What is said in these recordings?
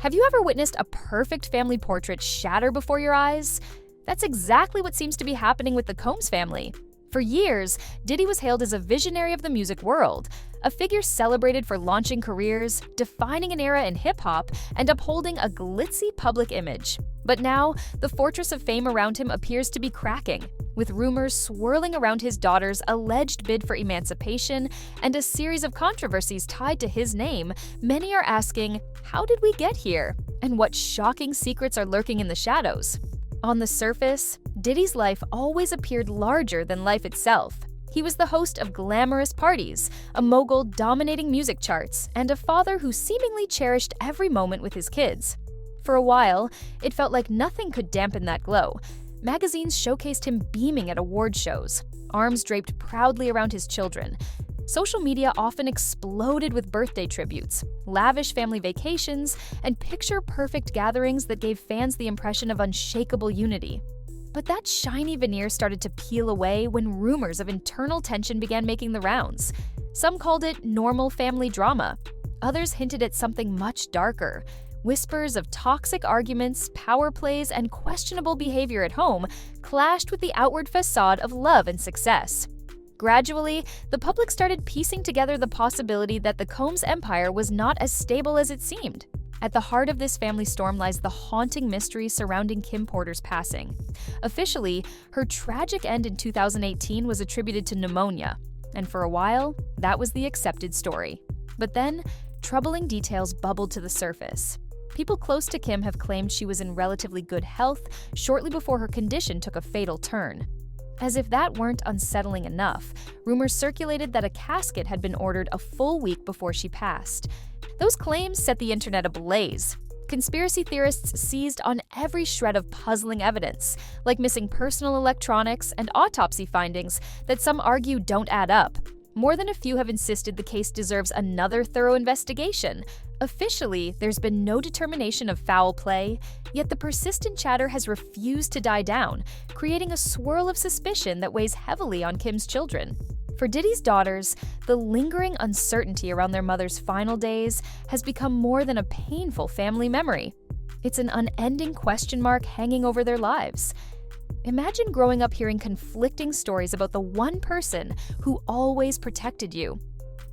Have you ever witnessed a perfect family portrait shatter before your eyes? That's exactly what seems to be happening with the Combs family. For years, Diddy was hailed as a visionary of the music world, a figure celebrated for launching careers, defining an era in hip-hop, and upholding a glitzy public image. But now, the fortress of fame around him appears to be cracking, with rumors swirling around his daughter's alleged bid for emancipation and a series of controversies tied to his name. Many are asking, how did we get here? And what shocking secrets are lurking in the shadows? On the surface, Diddy's life always appeared larger than life itself. He was the host of glamorous parties, a mogul dominating music charts, and a father who seemingly cherished every moment with his kids. For a while, it felt like nothing could dampen that glow. Magazines showcased him beaming at award shows, arms draped proudly around his children. Social media often exploded with birthday tributes, lavish family vacations, and picture-perfect gatherings that gave fans the impression of unshakable unity. But that shiny veneer started to peel away when rumors of internal tension began making the rounds. Some called it normal family drama. Others hinted at something much darker. Whispers of toxic arguments, power plays, and questionable behavior at home clashed with the outward facade of love and success. Gradually, the public started piecing together the possibility that the Combs empire was not as stable as it seemed. At the heart of this family storm lies the haunting mystery surrounding Kim Porter's passing. Officially, her tragic end in 2018 was attributed to pneumonia, and for a while, that was the accepted story. But then, troubling details bubbled to the surface. People close to Kim have claimed she was in relatively good health shortly before her condition took a fatal turn. As if that weren't unsettling enough, rumors circulated that a casket had been ordered a full week before she passed. Those claims set the internet ablaze. Conspiracy theorists seized on every shred of puzzling evidence, like missing personal electronics and autopsy findings that some argue don't add up. More than a few have insisted the case deserves another thorough investigation. Officially, there's been no determination of foul play, yet the persistent chatter has refused to die down, creating a swirl of suspicion that weighs heavily on Kim's children. For Diddy's daughters, the lingering uncertainty around their mother's final days has become more than a painful family memory. It's an unending question mark hanging over their lives. Imagine growing up hearing conflicting stories about the one person who always protected you.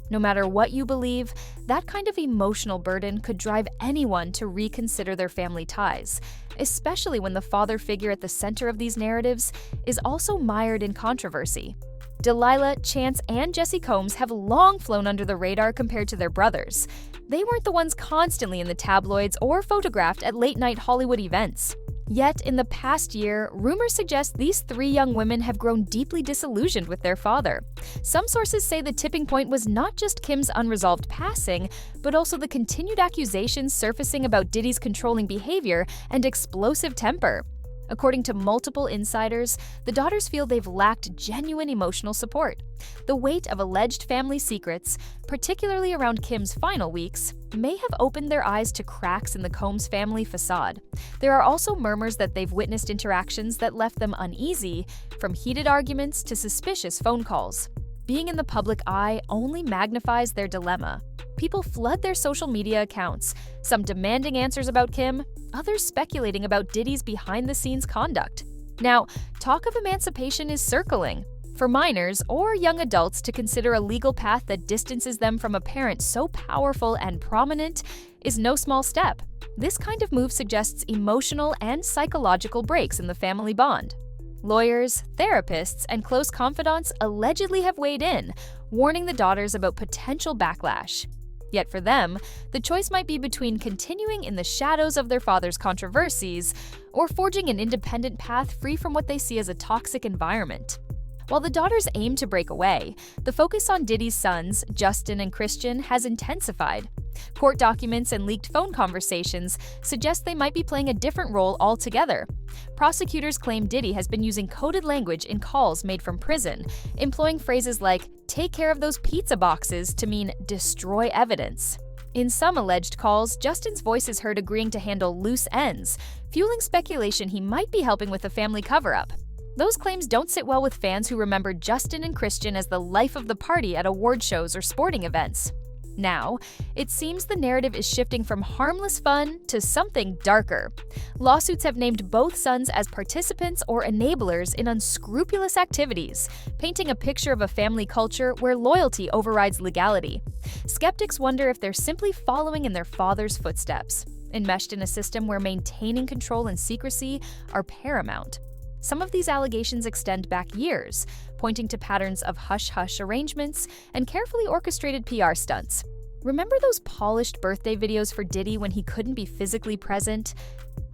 No matter what you believe, that kind of emotional burden could drive anyone to reconsider their family ties, especially when the father figure at the center of these narratives is also mired in controversy. Delilah, Chance, and Jesse Combs have long flown under the radar compared to their brothers. They weren't the ones constantly in the tabloids or photographed at late-night Hollywood events. Yet, in the past year, rumors suggest these three young women have grown deeply disillusioned with their father. Some sources say the tipping point was not just Kim's unresolved passing, but also the continued accusations surfacing about Diddy's controlling behavior and explosive temper. According to multiple insiders, the daughters feel they've lacked genuine emotional support. The weight of alleged family secrets, particularly around Kim's final weeks, may have opened their eyes to cracks in the Combs family facade. There are also murmurs that they've witnessed interactions that left them uneasy, from heated arguments to suspicious phone calls. Being in the public eye only magnifies their dilemma. People flood their social media accounts, some demanding answers about Kim, others speculating about Diddy's behind-the-scenes conduct. Now, talk of emancipation is circling. For minors or young adults to consider a legal path that distances them from a parent so powerful and prominent is no small step. This kind of move suggests emotional and psychological breaks in the family bond. Lawyers, therapists, and close confidants allegedly have weighed in, warning the daughters about potential backlash. Yet for them, the choice might be between continuing in the shadows of their father's controversies or forging an independent path free from what they see as a toxic environment. While the daughters aim to break away, the focus on Diddy's sons, Justin and Christian, has intensified. Court documents and leaked phone conversations suggest they might be playing a different role altogether. Prosecutors claim Diddy has been using coded language in calls made from prison, employing phrases like, "take care of those pizza boxes" to mean destroy evidence. In some alleged calls, Justin's voice is heard agreeing to handle loose ends, fueling speculation he might be helping with a family cover-up. Those claims don't sit well with fans who remember Justin and Christian as the life of the party at award shows or sporting events. Now, it seems the narrative is shifting from harmless fun to something darker. Lawsuits have named both sons as participants or enablers in unscrupulous activities, painting a picture of a family culture where loyalty overrides legality. Skeptics wonder if they're simply following in their father's footsteps, enmeshed in a system where maintaining control and secrecy are paramount. Some of these allegations extend back years, pointing to patterns of hush-hush arrangements and carefully orchestrated PR stunts. Remember those polished birthday videos for Diddy when he couldn't be physically present?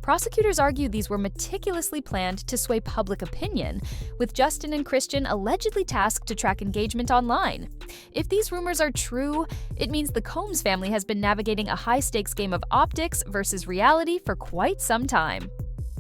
Prosecutors argue these were meticulously planned to sway public opinion, with Justin and Christian allegedly tasked to track engagement online. If these rumors are true, it means the Combs family has been navigating a high-stakes game of optics versus reality for quite some time.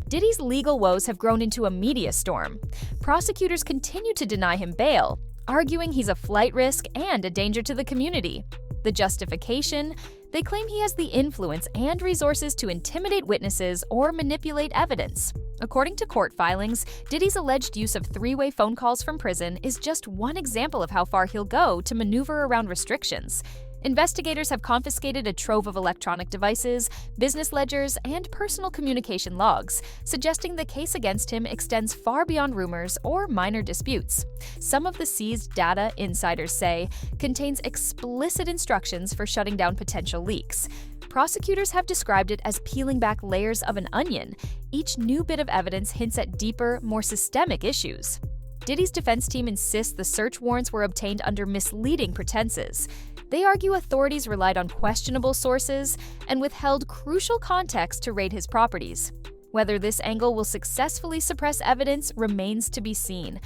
Diddy's legal woes have grown into a media storm. Prosecutors continue to deny him bail, arguing he's a flight risk and a danger to the community. The justification? They claim he has the influence and resources to intimidate witnesses or manipulate evidence. According to court filings, Diddy's alleged use of three-way phone calls from prison is just one example of how far he'll go to maneuver around restrictions. Investigators have confiscated a trove of electronic devices, business ledgers, and personal communication logs, suggesting the case against him extends far beyond rumors or minor disputes. Some of the seized data, insiders say, contains explicit instructions for shutting down potential leaks. Prosecutors have described it as peeling back layers of an onion. Each new bit of evidence hints at deeper, more systemic issues. Diddy's defense team insists the search warrants were obtained under misleading pretenses. They argue authorities relied on questionable sources and withheld crucial context to raid his properties. Whether this angle will successfully suppress evidence remains to be seen.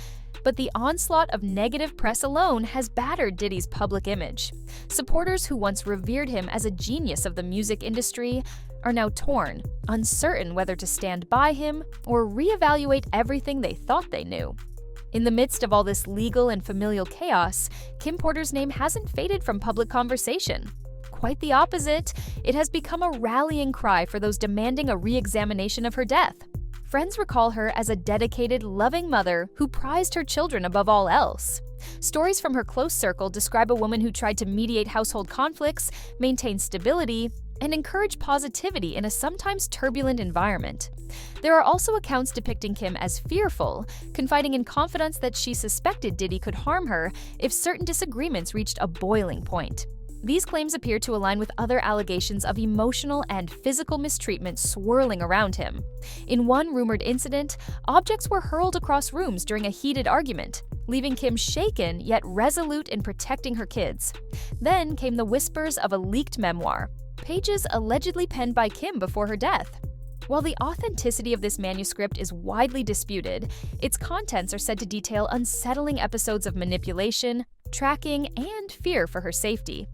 But the onslaught of negative press alone has battered Diddy's public image. Supporters who once revered him as a genius of the music industry are now torn, uncertain whether to stand by him or reevaluate everything they thought they knew. In the midst of all this legal and familial chaos, Kim Porter's name hasn't faded from public conversation. Quite the opposite, it has become a rallying cry for those demanding a re-examination of her death. Friends recall her as a dedicated, loving mother who prized her children above all else. Stories from her close circle describe a woman who tried to mediate household conflicts, maintain stability, and encourage positivity in a sometimes turbulent environment. There are also accounts depicting Kim as fearful, confiding in confidants that she suspected Diddy could harm her if certain disagreements reached a boiling point. These claims appear to align with other allegations of emotional and physical mistreatment swirling around him. In one rumored incident, objects were hurled across rooms during a heated argument, leaving Kim shaken yet resolute in protecting her kids. Then came the whispers of a leaked memoir, pages allegedly penned by Kim before her death. While the authenticity of this manuscript is widely disputed, its contents are said to detail unsettling episodes of manipulation, tracking, and fear for her safety.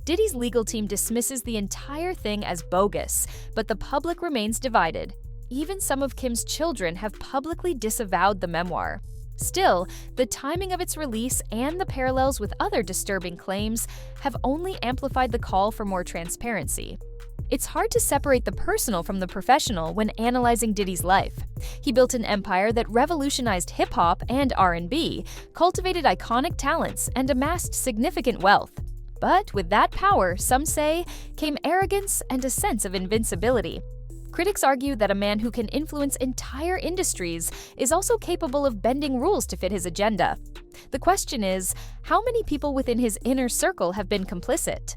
Diddy's legal team dismisses the entire thing as bogus, but the public remains divided. Even some of Kim's children have publicly disavowed the memoir. Still, the timing of its release and the parallels with other disturbing claims have only amplified the call for more transparency. It's hard to separate the personal from the professional when analyzing Diddy's life. He built an empire that revolutionized hip-hop and R&B, cultivated iconic talents, and amassed significant wealth. But with that power, some say, came arrogance and a sense of invincibility. Critics argue that a man who can influence entire industries is also capable of bending rules to fit his agenda. The question is, how many people within his inner circle have been complicit?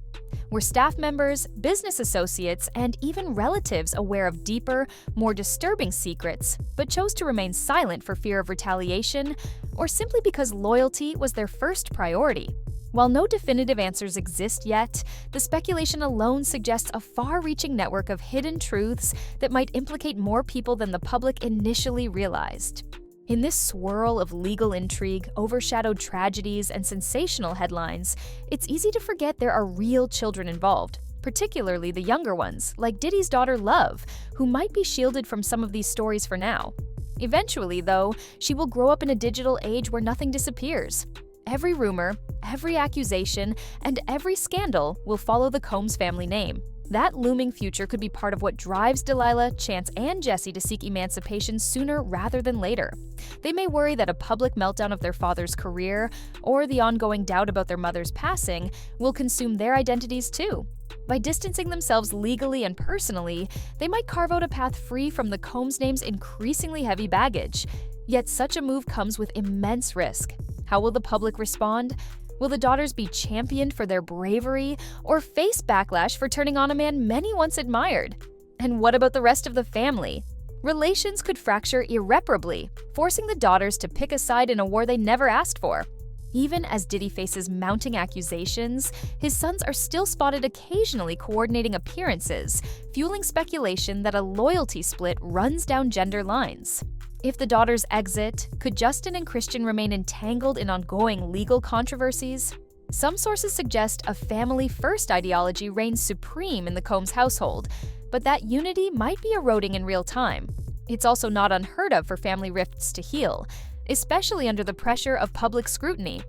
Were staff members, business associates, and even relatives aware of deeper, more disturbing secrets, but chose to remain silent for fear of retaliation, or simply because loyalty was their first priority? While no definitive answers exist yet, the speculation alone suggests a far-reaching network of hidden truths that might implicate more people than the public initially realized. In this swirl of legal intrigue, overshadowed tragedies, and sensational headlines, it's easy to forget there are real children involved, particularly the younger ones, like Diddy's daughter Love, who might be shielded from some of these stories for now. Eventually, though, she will grow up in a digital age where nothing disappears. Every rumor, every accusation, and every scandal will follow the Combs family name. That looming future could be part of what drives Delilah, Chance, and Jesse to seek emancipation sooner rather than later. They may worry that a public meltdown of their father's career or the ongoing doubt about their mother's passing will consume their identities too. By distancing themselves legally and personally, they might carve out a path free from the Combs name's increasingly heavy baggage. Yet such a move comes with immense risk. How will the public respond? Will the daughters be championed for their bravery or face backlash for turning on a man many once admired? And what about the rest of the family? Relations could fracture irreparably, forcing the daughters to pick a side in a war they never asked for. Even as Diddy faces mounting accusations, his sons are still spotted occasionally coordinating appearances, fueling speculation that a loyalty split runs down gender lines. If the daughters exit, could Justin and Christian remain entangled in ongoing legal controversies? Some sources suggest a family-first ideology reigns supreme in the Combs household, but that unity might be eroding in real time. It's also not unheard of for family rifts to heal, especially under the pressure of public scrutiny.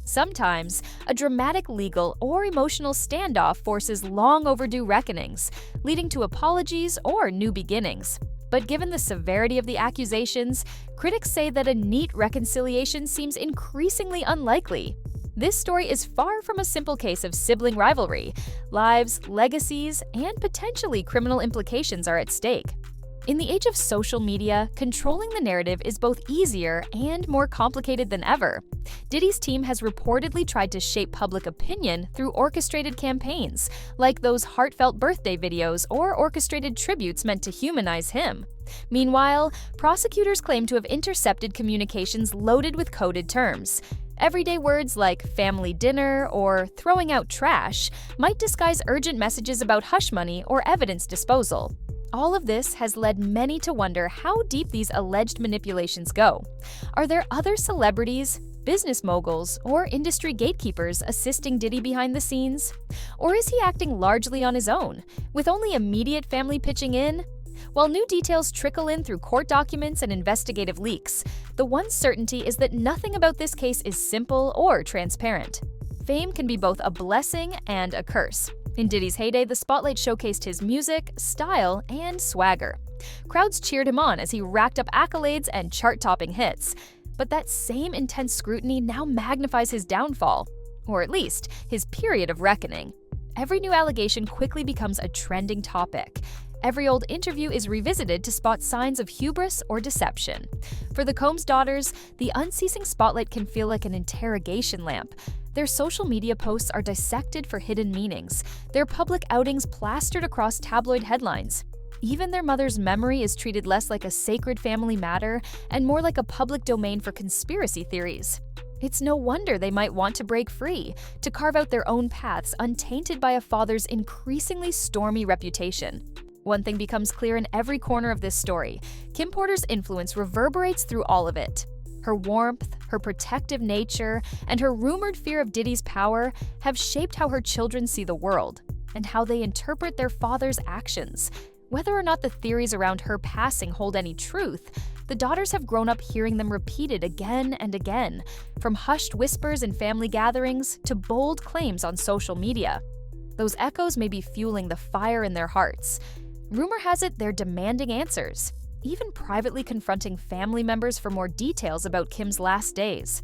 Sometimes, a dramatic legal or emotional standoff forces long overdue reckonings, leading to apologies or new beginnings. But given the severity of the accusations, critics say that a neat reconciliation seems increasingly unlikely. This story is far from a simple case of sibling rivalry. Lives, legacies, and potentially criminal implications are at stake. In the age of social media, controlling the narrative is both easier and more complicated than ever. Diddy's team has reportedly tried to shape public opinion through orchestrated campaigns, like those heartfelt birthday videos or orchestrated tributes meant to humanize him. Meanwhile, prosecutors claim to have intercepted communications loaded with coded terms. Everyday words like family dinner or throwing out trash might disguise urgent messages about hush money or evidence disposal. All of this has led many to wonder how deep these alleged manipulations go. Are there other celebrities, business moguls, or industry gatekeepers assisting Diddy behind the scenes? Or is he acting largely on his own, with only immediate family pitching in? While new details trickle in through court documents and investigative leaks, the one certainty is that nothing about this case is simple or transparent. Fame can be both a blessing and a curse. In Diddy's heyday, the spotlight showcased his music, style, and swagger. Crowds cheered him on as he racked up accolades and chart-topping hits. But that same intense scrutiny now magnifies his downfall, or at least his period of reckoning. Every new allegation quickly becomes a trending topic. Every old interview is revisited to spot signs of hubris or deception. For the Combs daughters, the unceasing spotlight can feel like an interrogation lamp. Their social media posts are dissected for hidden meanings, their public outings plastered across tabloid headlines. Even their mother's memory is treated less like a sacred family matter and more like a public domain for conspiracy theories. It's no wonder they might want to break free, to carve out their own paths untainted by a father's increasingly stormy reputation. One thing becomes clear in every corner of this story: Kim Porter's influence reverberates through all of it. Her warmth, her protective nature, and her rumored fear of Diddy's power have shaped how her children see the world and how they interpret their father's actions. Whether or not the theories around her passing hold any truth, the daughters have grown up hearing them repeated again and again, from hushed whispers in family gatherings to bold claims on social media. Those echoes may be fueling the fire in their hearts. Rumor has it they're demanding answers, even privately confronting family members for more details about Kim's last days.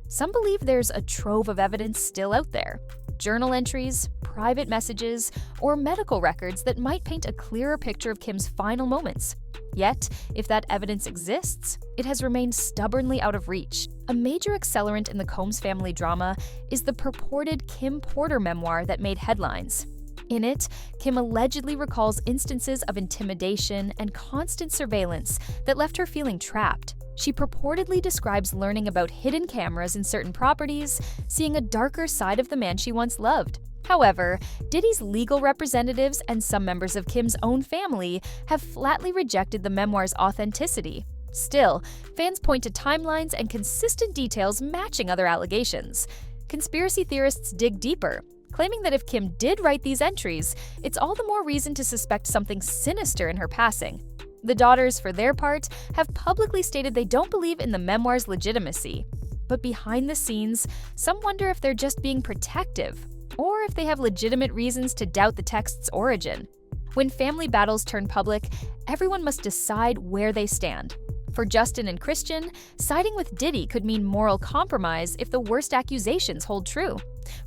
Some believe there's a trove of evidence still out there: journal entries, private messages, or medical records that might paint a clearer picture of Kim's final moments. Yet, if that evidence exists, it has remained stubbornly out of reach. A major accelerant in the Combs family drama is the purported Kim Porter memoir that made headlines. In it, Kim allegedly recalls instances of intimidation and constant surveillance that left her feeling trapped. She purportedly describes learning about hidden cameras in certain properties, seeing a darker side of the man she once loved. However, Diddy's legal representatives and some members of Kim's own family have flatly rejected the memoir's authenticity. Still, fans point to timelines and consistent details matching other allegations. Conspiracy theorists dig deeper, claiming that if Kim did write these entries, it's all the more reason to suspect something sinister in her passing. The daughters, for their part, have publicly stated they don't believe in the memoir's legitimacy. But behind the scenes, some wonder if they're just being protective. or if they have legitimate reasons to doubt the text's origin. When family battles turn public, everyone must decide where they stand. For Justin and Christian, siding with Diddy could mean moral compromise if the worst accusations hold true.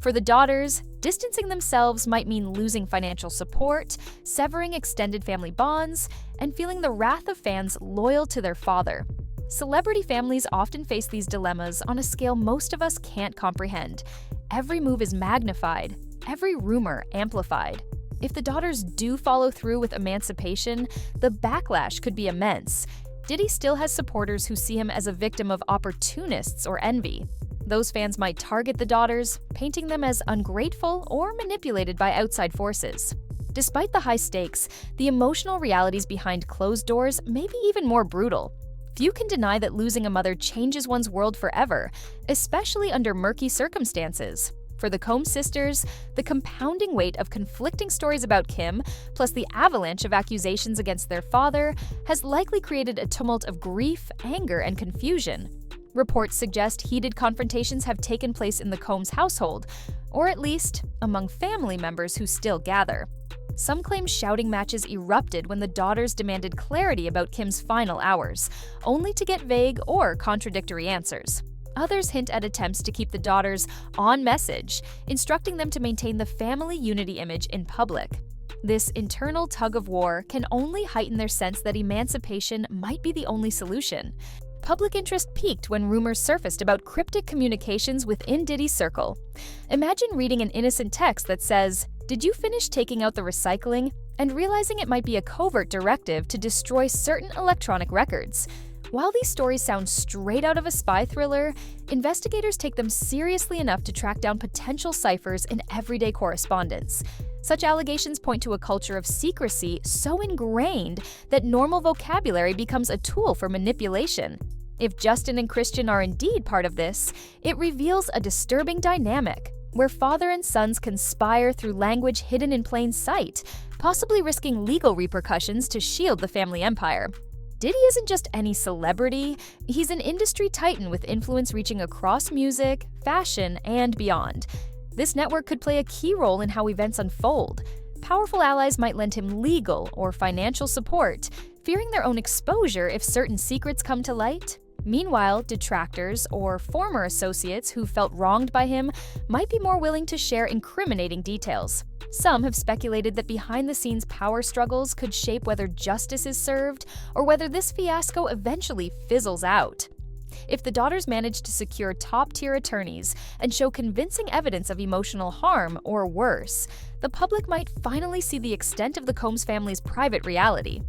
For the daughters, distancing themselves might mean losing financial support, severing extended family bonds, and feeling the wrath of fans loyal to their father. Celebrity families often face these dilemmas on a scale most of us can't comprehend. Every move is magnified, every rumor amplified. If the daughters do follow through with emancipation, the backlash could be immense. Diddy still has supporters who see him as a victim of opportunists or envy. Those fans might target the daughters, painting them as ungrateful or manipulated by outside forces. Despite the high stakes, the emotional realities behind closed doors may be even more brutal. Few can deny that losing a mother changes one's world forever, especially under murky circumstances. For the Combs sisters, the compounding weight of conflicting stories about Kim, plus the avalanche of accusations against their father, has likely created a tumult of grief, anger, and confusion. Reports suggest heated confrontations have taken place in the Combs household, or at least among family members who still gather. Some claim shouting matches erupted when the daughters demanded clarity about Kim's final hours, only to get vague or contradictory answers. Others hint at attempts to keep the daughters on message, instructing them to maintain the family unity image in public. This internal tug-of-war can only heighten their sense that emancipation might be the only solution. Public interest peaked when rumors surfaced about cryptic communications within Diddy's circle. Imagine reading an innocent text that says, "Did you finish taking out the recycling?" and realizing it might be a covert directive to destroy certain electronic records. While these stories sound straight out of a spy thriller, investigators take them seriously enough to track down potential ciphers in everyday correspondence. Such allegations point to a culture of secrecy so ingrained that normal vocabulary becomes a tool for manipulation. If Justin and Christian are indeed part of this, it reveals a disturbing dynamic, where father and sons conspire through language hidden in plain sight, possibly risking legal repercussions to shield the family empire. Diddy isn't just any celebrity, he's an industry titan with influence reaching across music, fashion, and beyond. This network could play a key role in how events unfold. Powerful allies might lend him legal or financial support, fearing their own exposure if certain secrets come to light. Meanwhile, detractors or former associates who felt wronged by him might be more willing to share incriminating details. Some have speculated that behind-the-scenes power struggles could shape whether justice is served or whether this fiasco eventually fizzles out. If the daughters manage to secure top-tier attorneys and show convincing evidence of emotional harm or worse, the public might finally see the extent of the Combs family's private reality.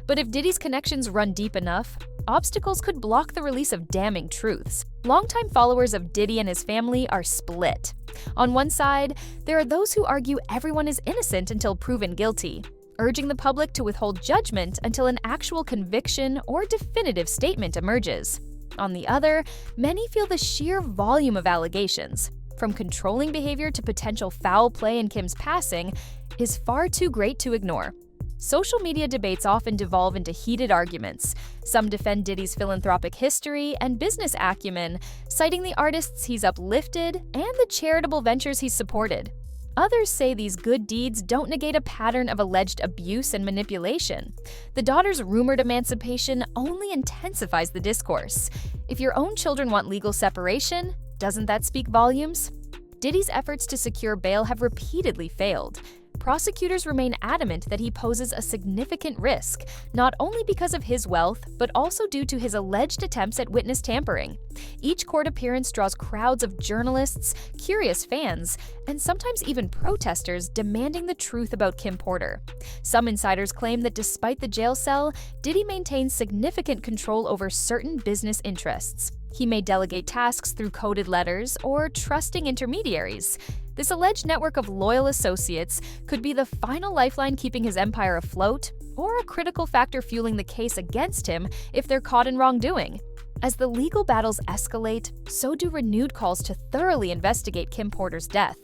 But if Diddy's connections run deep enough, obstacles could block the release of damning truths. Longtime followers of Diddy and his family are split. On one side, there are those who argue everyone is innocent until proven guilty, urging the public to withhold judgment until an actual conviction or definitive statement emerges. On the other, many feel the sheer volume of allegations, from controlling behavior to potential foul play in Kim's passing, is far too great to ignore. Social media debates often devolve into heated arguments. Some defend Diddy's philanthropic history and business acumen, citing the artists he's uplifted and the charitable ventures he's supported. Others say these good deeds don't negate a pattern of alleged abuse and manipulation. The daughter's rumored emancipation only intensifies the discourse. If your own children want legal separation, doesn't that speak volumes? Diddy's efforts to secure bail have repeatedly failed. Prosecutors remain adamant that he poses a significant risk, not only because of his wealth, but also due to his alleged attempts at witness tampering. Each court appearance draws crowds of journalists, curious fans, and sometimes even protesters demanding the truth about Kim Porter. Some insiders claim that despite the jail cell, Diddy maintains significant control over certain business interests. He may delegate tasks through coded letters or trusting intermediaries. This alleged network of loyal associates could be the final lifeline keeping his empire afloat, or a critical factor fueling the case against him if they're caught in wrongdoing. As the legal battles escalate, so do renewed calls to thoroughly investigate Kim Porter's death.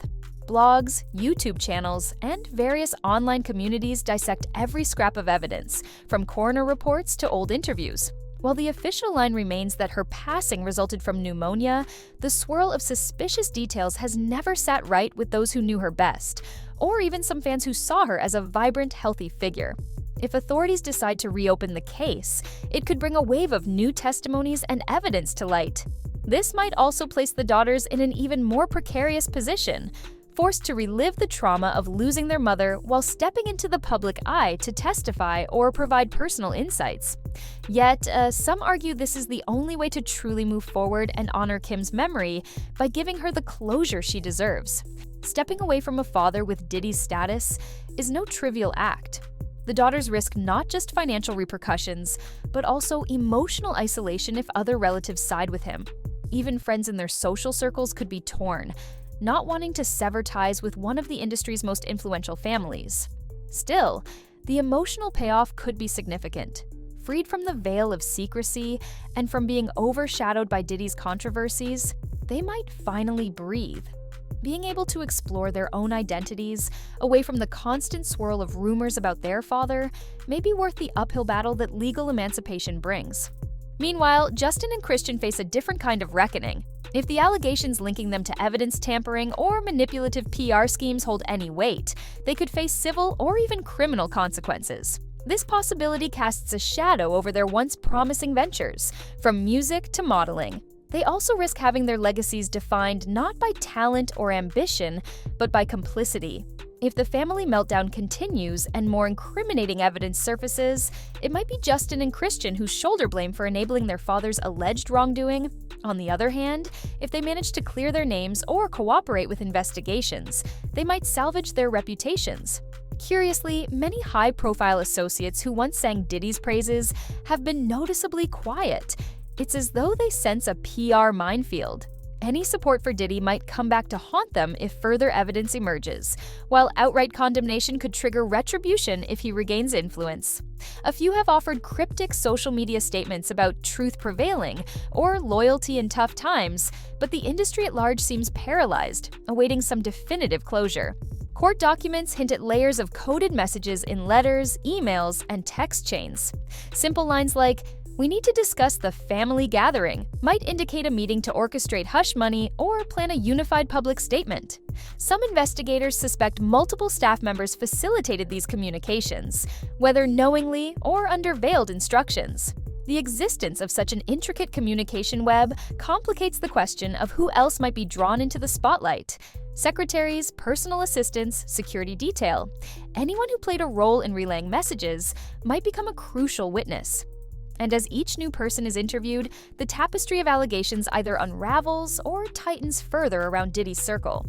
Blogs, YouTube channels, and various online communities dissect every scrap of evidence, from coroner reports to old interviews. While the official line remains that her passing resulted from pneumonia, the swirl of suspicious details has never sat right with those who knew her best, or even some fans who saw her as a vibrant, healthy figure. If authorities decide to reopen the case, it could bring a wave of new testimonies and evidence to light. This might also place the daughters in an even more precarious position, forced to relive the trauma of losing their mother while stepping into the public eye to testify or provide personal insights. Yet, some argue this is the only way to truly move forward and honor Kim's memory by giving her the closure she deserves. Stepping away from a father with Diddy's status is no trivial act. The daughters risk not just financial repercussions, but also emotional isolation if other relatives side with him. Even friends in their social circles could be torn, not wanting to sever ties with one of the industry's most influential families. Still, the emotional payoff could be significant. Freed from the veil of secrecy and from being overshadowed by Diddy's controversies, they might finally breathe. Being able to explore their own identities, away from the constant swirl of rumors about their father, may be worth the uphill battle that legal emancipation brings. Meanwhile, Justin and Christian face a different kind of reckoning. If the allegations linking them to evidence tampering or manipulative PR schemes hold any weight, they could face civil or even criminal consequences. This possibility casts a shadow over their once promising ventures, from music to modeling. They also risk having their legacies defined not by talent or ambition, but by complicity. If the family meltdown continues and more incriminating evidence surfaces, it might be Justin and Christian who shoulder blame for enabling their father's alleged wrongdoing. On the other hand, if they manage to clear their names or cooperate with investigations, they might salvage their reputations. Curiously, many high-profile associates who once sang Diddy's praises have been noticeably quiet. It's as though they sense a PR minefield. Any support for Diddy might come back to haunt them if further evidence emerges, while outright condemnation could trigger retribution if he regains influence. A few have offered cryptic social media statements about truth prevailing or loyalty in tough times, but the industry at large seems paralyzed, awaiting some definitive closure. Court documents hint at layers of coded messages in letters, emails, and text chains. Simple lines like, "We need to discuss the family gathering," might indicate a meeting to orchestrate hush money or plan a unified public statement. Some investigators suspect multiple staff members facilitated these communications, whether knowingly or under veiled instructions. The existence of such an intricate communication web complicates the question of who else might be drawn into the spotlight. Secretaries, personal assistants, security detail. Anyone who played a role in relaying messages might become a crucial witness. And as each new person is interviewed, the tapestry of allegations either unravels or tightens further around Diddy's circle.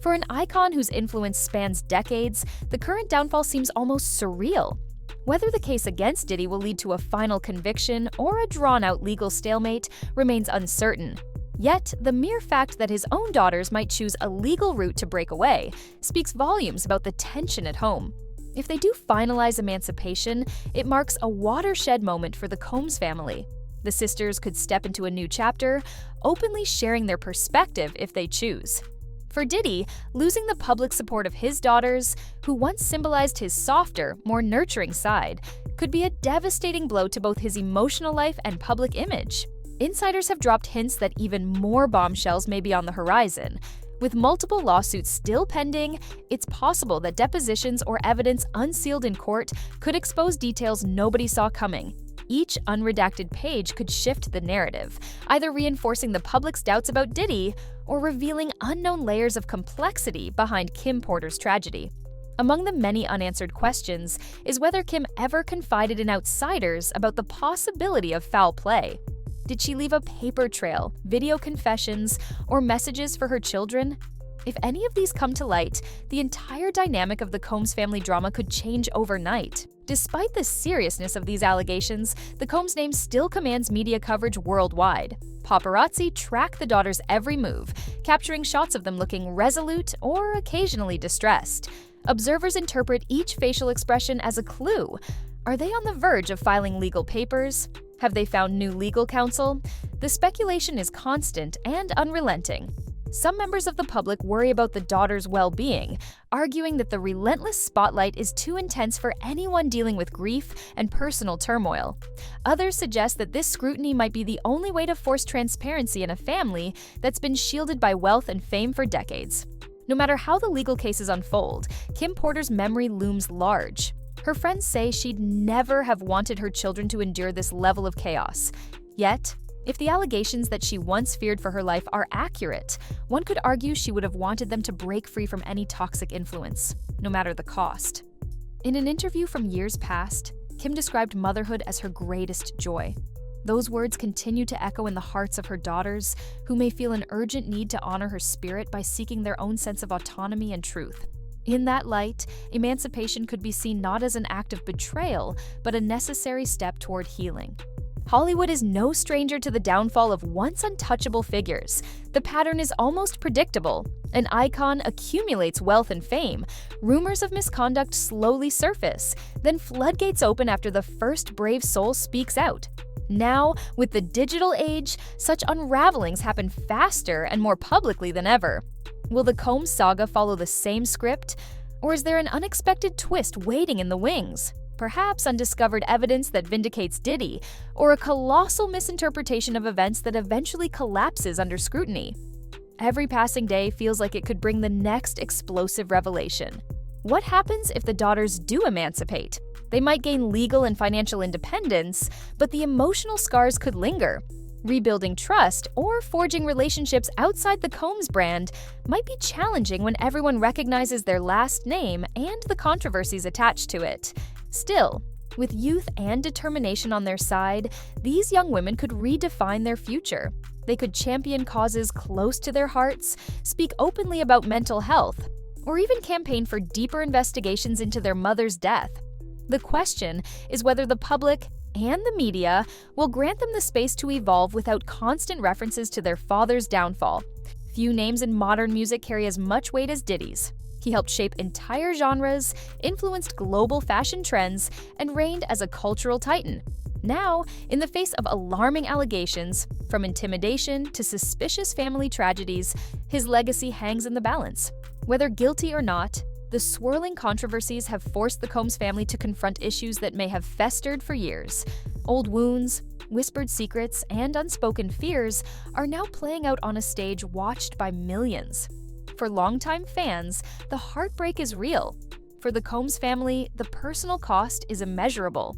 For an icon whose influence spans decades, the current downfall seems almost surreal. Whether the case against Diddy will lead to a final conviction or a drawn-out legal stalemate remains uncertain. Yet, the mere fact that his own daughters might choose a legal route to break away speaks volumes about the tension at home. If they do finalize emancipation, it marks a watershed moment for the Combs family. The sisters could step into a new chapter, openly sharing their perspective if they choose. For Diddy, losing the public support of his daughters, who once symbolized his softer, more nurturing side, could be a devastating blow to both his emotional life and public image. Insiders have dropped hints that even more bombshells may be on the horizon. With multiple lawsuits still pending, it's possible that depositions or evidence unsealed in court could expose details nobody saw coming. Each unredacted page could shift the narrative, either reinforcing the public's doubts about Diddy or revealing unknown layers of complexity behind Kim Porter's tragedy. Among the many unanswered questions is whether Kim ever confided in outsiders about the possibility of foul play. Did she leave a paper trail, video confessions, or messages for her children? If any of these come to light, the entire dynamic of the Combs family drama could change overnight. Despite the seriousness of these allegations, the Combs name still commands media coverage worldwide. Paparazzi track the daughters' every move, capturing shots of them looking resolute or occasionally distressed. Observers interpret each facial expression as a clue. Are they on the verge of filing legal papers? Have they found new legal counsel? The speculation is constant and unrelenting. Some members of the public worry about the daughter's well-being, arguing that the relentless spotlight is too intense for anyone dealing with grief and personal turmoil. Others suggest that this scrutiny might be the only way to force transparency in a family that's been shielded by wealth and fame for decades. No matter how the legal cases unfold, Kim Porter's memory looms large. Her friends say she'd never have wanted her children to endure this level of chaos. Yet, if the allegations that she once feared for her life are accurate, one could argue she would have wanted them to break free from any toxic influence, no matter the cost. In an interview from years past, Kim described motherhood as her greatest joy. Those words continue to echo in the hearts of her daughters, who may feel an urgent need to honor her spirit by seeking their own sense of autonomy and truth. In that light, emancipation could be seen not as an act of betrayal, but a necessary step toward healing. Hollywood is no stranger to the downfall of once untouchable figures. The pattern is almost predictable. An icon accumulates wealth and fame. Rumors of misconduct slowly surface. Then floodgates open after the first brave soul speaks out. Now, with the digital age, such unravelings happen faster and more publicly than ever. Will the Combs saga follow the same script? Or is there an unexpected twist waiting in the wings? Perhaps undiscovered evidence that vindicates Diddy, or a colossal misinterpretation of events that eventually collapses under scrutiny. Every passing day feels like it could bring the next explosive revelation. What happens if the daughters do emancipate? They might gain legal and financial independence, but the emotional scars could linger. Rebuilding trust or forging relationships outside the Combs brand might be challenging when everyone recognizes their last name and the controversies attached to it. Still, with youth and determination on their side, these young women could redefine their future. They could champion causes close to their hearts, speak openly about mental health, or even campaign for deeper investigations into their mother's death. The question is whether the public and the media will grant them the space to evolve without constant references to their father's downfall. Few names in modern music carry as much weight as Diddy's. He helped shape entire genres, influenced global fashion trends, and reigned as a cultural titan. Now, in the face of alarming allegations, from intimidation to suspicious family tragedies, his legacy hangs in the balance. Whether guilty or not, the swirling controversies have forced the Combs family to confront issues that may have festered for years. Old wounds, whispered secrets, and unspoken fears are now playing out on a stage watched by millions. For longtime fans, the heartbreak is real. For the Combs family, the personal cost is immeasurable.